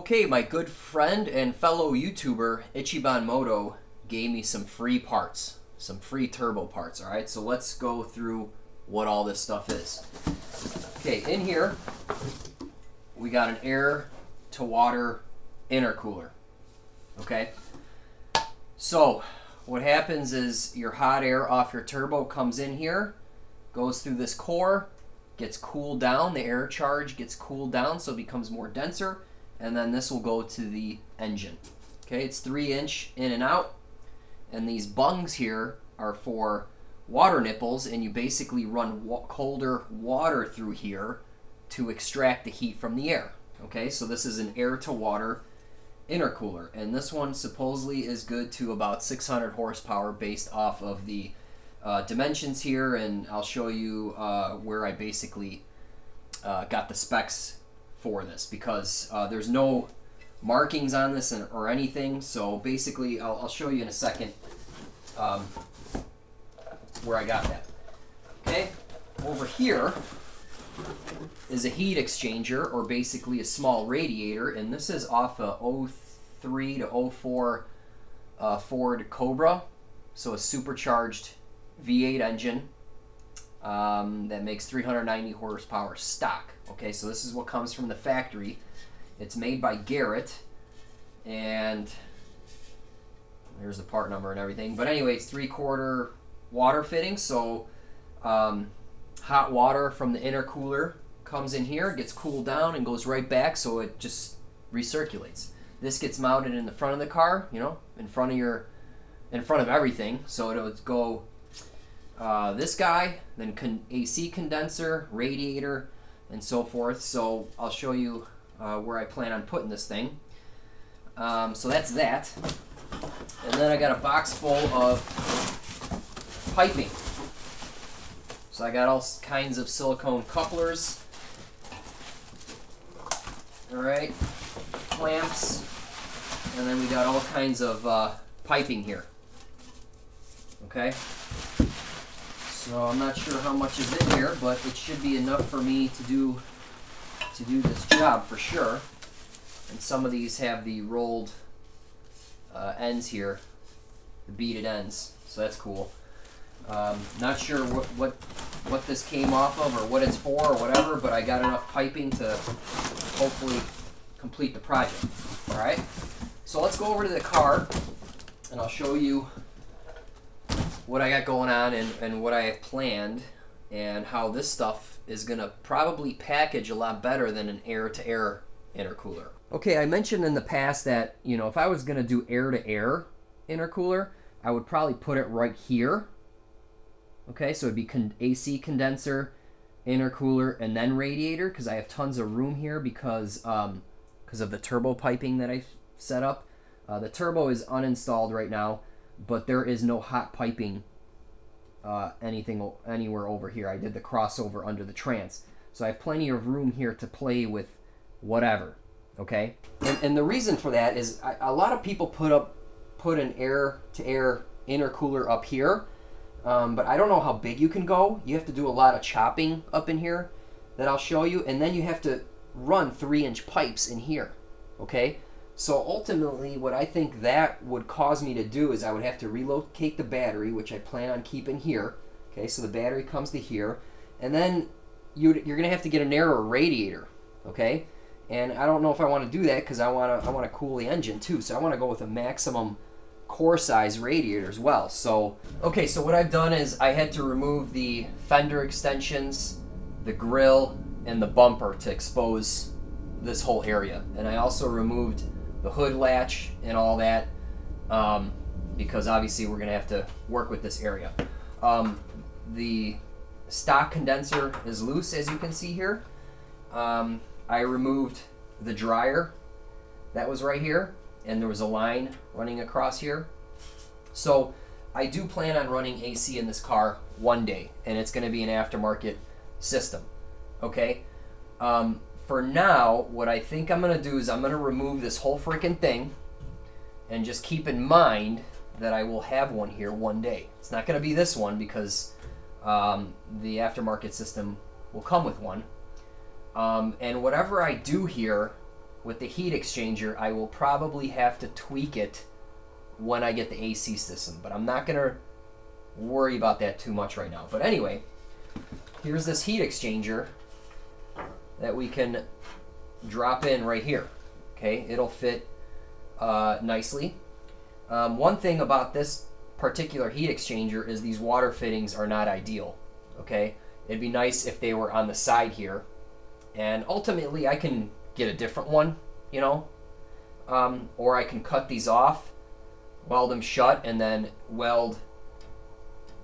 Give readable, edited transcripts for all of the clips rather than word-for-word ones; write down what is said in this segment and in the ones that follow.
Okay, my good friend and fellow YouTuber ICHIBAN MOTO gave me some free parts, some free turbo parts, alright? So let's go through what all this stuff is. Okay, in here we got an air to water intercooler. Okay? So what happens is your hot air off your turbo comes in here, goes through this core, gets cooled down, the air charge gets cooled down so it becomes more denser, and then this will go to the engine. Okay, it's 3-inch in and out, and these bungs here are for water nipples, and you basically run colder water through here to extract the heat from the air. Okay, so this is an air to water intercooler, and this one supposedly is good to about 600 horsepower based off of the dimensions here, and I'll show you where I basically got the specs for this, because there's no markings on this or anything. So basically I'll show you in a second where I got that. Okay, over here is a heat exchanger, or basically a small radiator, and this is off a 03 to 04 Ford Cobra, so a supercharged V8 engine that makes 390 horsepower stock. Okay, so this is what comes from the factory. It's made by Garrett, and there's the part number and everything. But anyway, it's 3/4 water fitting, so hot water from the intercooler comes in here, gets cooled down, and goes right back, so it just recirculates. This gets mounted in the front of the car, you know, in front of everything, so it would go this guy, then AC condenser, radiator, and so forth. So I'll show you where I plan on putting this thing. So that's that. And then I got a box full of piping. So I got all kinds of silicone couplers. Alright, clamps, and then we got all kinds of piping here. Okay? So I'm not sure how much is in here, but it should be enough for me to do this job for sure. And some of these have the rolled ends here, the beaded ends, so that's cool. Not sure what this came off of or what it's for or whatever, but I got enough piping to hopefully complete the project. All right, so let's go over to the car, and I'll show you what I got going on and what I have planned, and how this stuff is gonna probably package a lot better than an air-to-air intercooler. Okay, I mentioned in the past that, you know, if I was gonna do air-to-air intercooler, I would probably put it right here. Okay, so it'd be AC condenser, intercooler, and then radiator, because I have tons of room here because of the turbo piping that I've set up. The turbo is uninstalled right now, but there is no hot piping anywhere over here. I did the crossover under the trans, so I have plenty of room here to play with whatever. Okay, and the reason for that is a lot of people put an air-to-air intercooler up here, but I don't know how big you can go. You have to do a lot of chopping up in here that I'll show you, and then you have to run 3-inch pipes in here. Okay, so ultimately what I think that would cause me to do is I would have to relocate the battery, which I plan on keeping here. Okay, so the battery comes to here, and then you're gonna have to get a narrower radiator. Okay, and I don't know if I want to do that, because I want to cool the engine too, so I want to go with a maximum core size radiator as well. So okay, so what I've done is I had to remove the fender extensions, the grill, and the bumper to expose this whole area, and I also removed the hood latch and all that, because obviously we're gonna have to work with this area. The stock condenser is loose, as you can see here. I removed the dryer that was right here, and there was a line running across here. So I do plan on running AC in this car one day, and it's going to be an aftermarket system. Okay, for now, what I think I'm going to do is I'm going to remove this whole freaking thing, and just keep in mind that I will have one here one day. It's not going to be this one, because the aftermarket system will come with one. And whatever I do here with the heat exchanger, I will probably have to tweak it when I get the AC system, but I'm not gonna worry about that too much right now. But anyway, here's this heat exchanger that we can drop in right here. Okay, it'll fit nicely. One thing about this particular heat exchanger is these water fittings are not ideal. Okay, it'd be nice if they were on the side here, and ultimately I can get a different one, you know, or I can cut these off, weld them shut, and then weld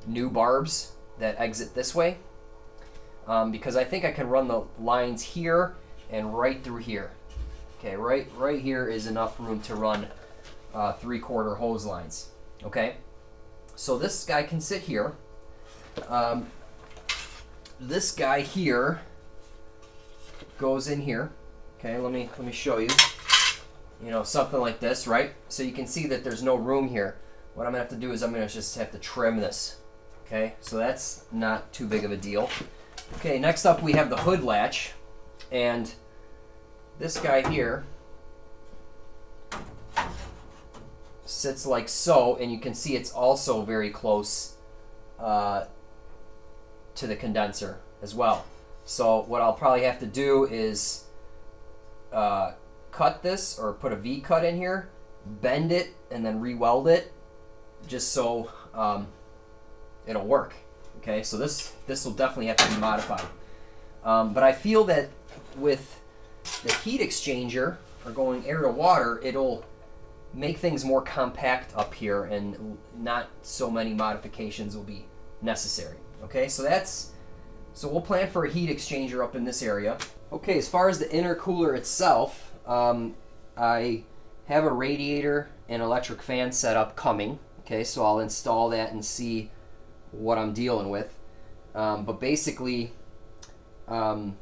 new barbs that exit this way, because I think I can run the lines here and right through here. Okay, right here is enough room to run 3/4 hose lines. Okay, so this guy can sit here. This guy here goes in here. Okay, let me show you. You know, something like this, right? So you can see that there's no room here. What I'm gonna have to do is I'm gonna just have to trim this. Okay, so that's not too big of a deal. Okay, next up we have the hood latch, and this guy here sits like so, and you can see it's also very close to the condenser as well. So what I'll probably have to do is cut this, or put a V-cut in here, bend it, and then re-weld it, just so it'll work. Okay, so this will definitely have to be modified. But I feel that with the heat exchanger, or going air to water, it'll make things more compact up here, and not so many modifications will be necessary. Okay, so we'll plan for a heat exchanger up in this area. Okay, as far as the intercooler itself, I have a radiator and electric fan setup coming. Okay, so I'll install that and see what I'm dealing with. But basically, the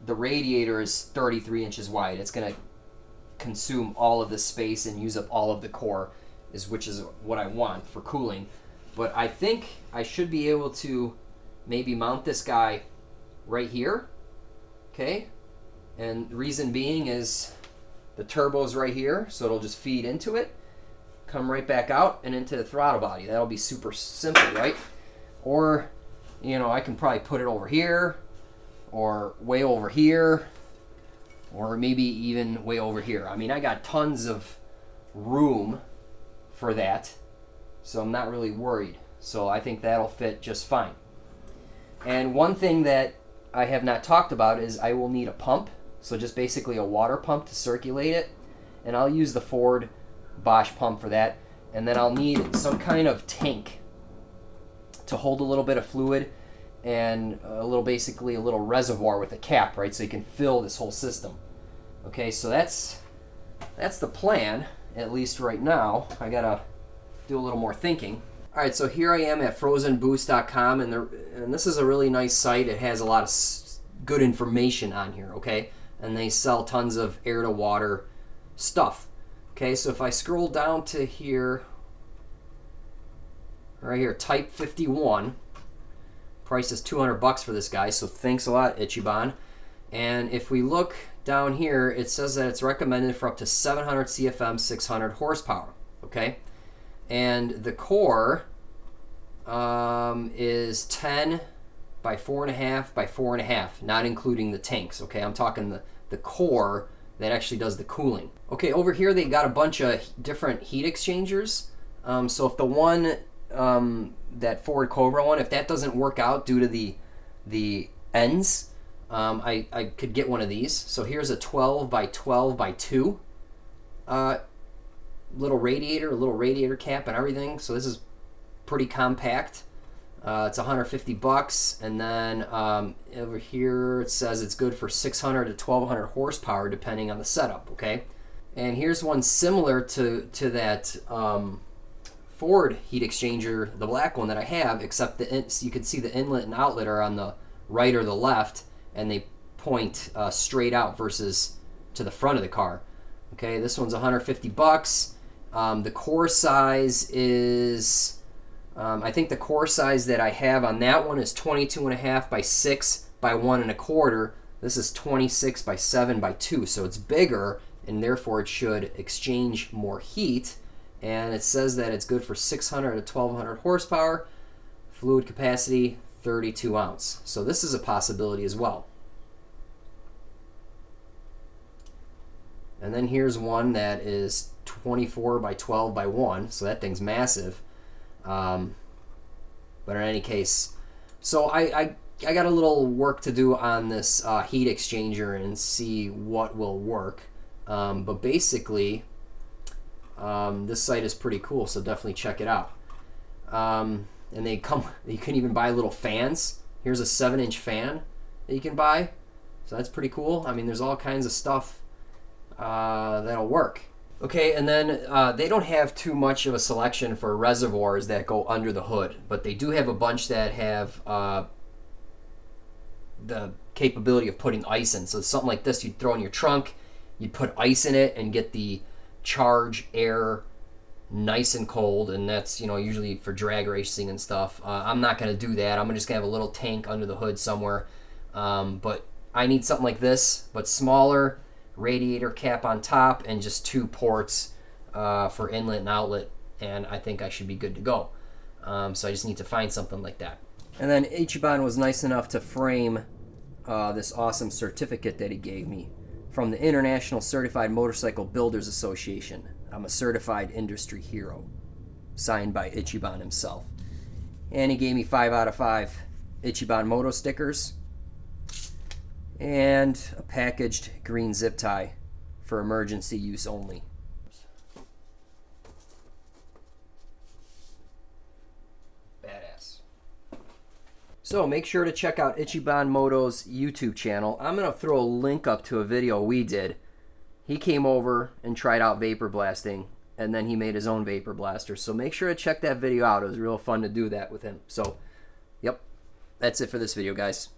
radiator is 33 inches wide. It's going to consume all of this space and use up all of the core, which is what I want for cooling. But I think I should be able to maybe mount this guy right here. Okay, and the reason being is the turbo's right here, so it'll just feed into it, come right back out and into the throttle body. That'll be super simple, right? Or, you know, I can probably put it over here, or way over here, or maybe even way over here. I mean, I got tons of room for that, so I'm not really worried. So I think that'll fit just fine. And one thing that I have not talked about is I will need a pump, so just basically a water pump to circulate it, and I'll use the Ford Bosch pump for that. And then I'll need some kind of tank to hold a little bit of fluid, and basically a little reservoir with a cap, right, so you can fill this whole system. Okay, so that's the plan, at least right now. I gotta do a little more thinking. All right, so here I am at Frozenboostcom, and this is a really nice site. It has a lot of good information on here, okay? And they sell tons of air-to-water stuff. Okay, so if I scroll down to here, right here, Type 51, price is $200 for this guy, so thanks a lot, ICHIBAN. And if we look down here, it says that it's recommended for up to 700 CFM, 600 horsepower, okay? And the core is 10 by 4.5 by 4.5, not including the tanks, okay? I'm talking the core that actually does the cooling. Okay, over here they got a bunch of different heat exchangers. So if the one, that Ford Cobra one, if that doesn't work out due to the ends, I could get one of these. So here's a 12 by 12 by 2 little radiator cap and everything. So this is pretty compact. It's $150, and then over here it says it's good for 600 to 1200 horsepower depending on the setup. Okay, and here's one similar to that Ford heat exchanger, the black one that I have, except you can see the inlet and outlet are on the right or the left, and they point straight out versus to the front of the car. Okay, this one's $150. The core size is, I think the core size that I have on that one is 22.5 by 6 by 1 1/4. This is 26 by 7 by 2, so it's bigger and therefore it should exchange more heat. And it says that it's good for 600 to 1200 horsepower, fluid capacity 32 ounce. So this is a possibility as well. And then here's one that is 24 by 12 by 1, so that thing's massive. But in any case, so I got a little work to do on this heat exchanger and see what will work. But basically, this site is pretty cool, so definitely check it out. And you can even buy little fans. Here's a 7-inch fan that you can buy. So that's pretty cool. I mean, there's all kinds of stuff that'll work. Okay, and then they don't have too much of a selection for reservoirs that go under the hood, but they do have a bunch that have the capability of putting ice in. So something like this you'd throw in your trunk, you'd put ice in it and get the charge air nice and cold, and that's, you know, usually for drag racing and stuff. I'm not going to do that. I'm just going to have a little tank under the hood somewhere. But I need something like this, but smaller, radiator cap on top, and just 2 ports for inlet and outlet, and I think I should be good to go. So I just need to find something like that. And then ICHIBAN was nice enough to frame this awesome certificate that he gave me from the International Certified Motorcycle Builders Association. I'm a certified industry hero, signed by ICHIBAN himself. And he gave me 5 out of 5 ICHIBAN Moto stickers and a packaged green zip tie for emergency use only. Badass. So make sure to check out ICHIBAN Moto's YouTube channel. I'm going to throw a link up to a video we did. He came over and tried out vapor blasting, and then he made his own vapor blaster. So make sure to check that video out. It was real fun to do that with him. So, yep, that's it for this video, guys.